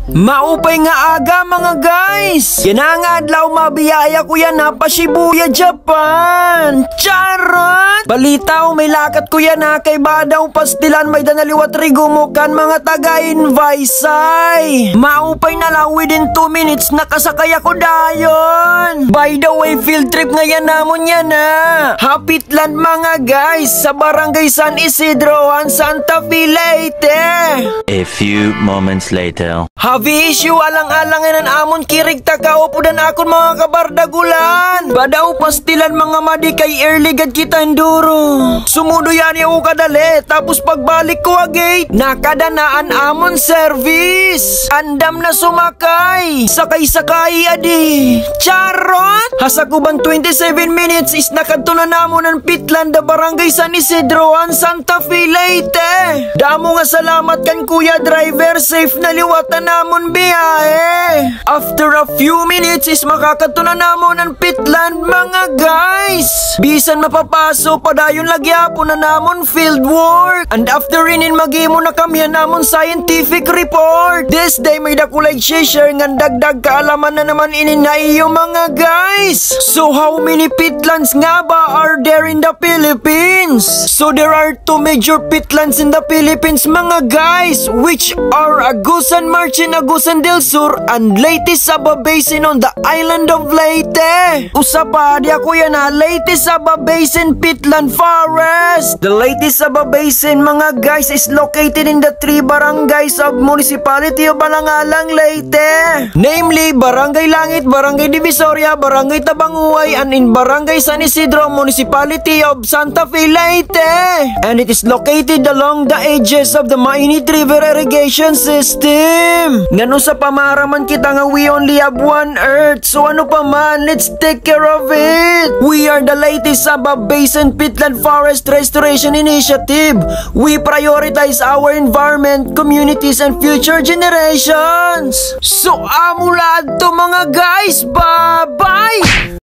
Maupay nga aga mga guys. Yan nga adlaw mabiyaya ko yan ha pa Shibuya, Japan. Charot! Balitaw may lakat ko yan ha kay badaw pastilan may danaliwat rigumukan mga taga-invaysay. Maupay na lang within 2 minutes nakasakay ako dayon. By the way field trip nga yan namon yan ha. Hapitland mga guys sa barangay San Isidro, Santa Fe, Leyte. A few moments later. Havi issue alang-alangan ang amon kirig takaupo dan akon mga kabardagulan. Badaw pastilan mga madi kay early gad kita enduro. Sumudo yan yung kadali tapos pagbalik ko agate nakadanaan amon service. Andam na sumakay. Sakay-sakay adi. Charot! Hasakuban 27 minutes is nakadto na namon ang Pitland da barangay San Isidro, Santa Fe, Leyte. Damo nga salamat kan kuya driver safe na liwatan namon biyahe. After a few minutes is makakadto na namon ang Pitland mga guys. Bisan mapapaso padayon lagyapo na namon field work. And after rinin maghimo na kami namon scientific report. This day may dakulay share nga dagdag kaalaman na naman inin na iyo mga guys. So how many Pitlands nga ba are there in the Philippines? So there are 2 major Pitlands in the Philippines mga guys, which are Agusan Marchin, Agusan del Sur and Leyte Saba Basin on the island of Leyte. Usa pa di ako yan ha, Leyte Saba Basin Pitland Forest. The Leyte Saba Basin mga guys is located in the 3 barangays of municipality of Balangalang, Leyte. Namely Barangay Langit, Barangay Divisoria, Barangay Tabanguay and in Barangay San Isidro, municipality of Santa Fe, Leyte. And it is located along the edges of the Mainit River irrigation system. Ngano sa pamaraman kita nga we only have one earth. So ano pa man, let's take care of it. We are the Leyte Saba Basin Pitland Forest Restoration Initiative. We prioritize our environment, communities, and future generations. So amulad to mga guys, bye-bye!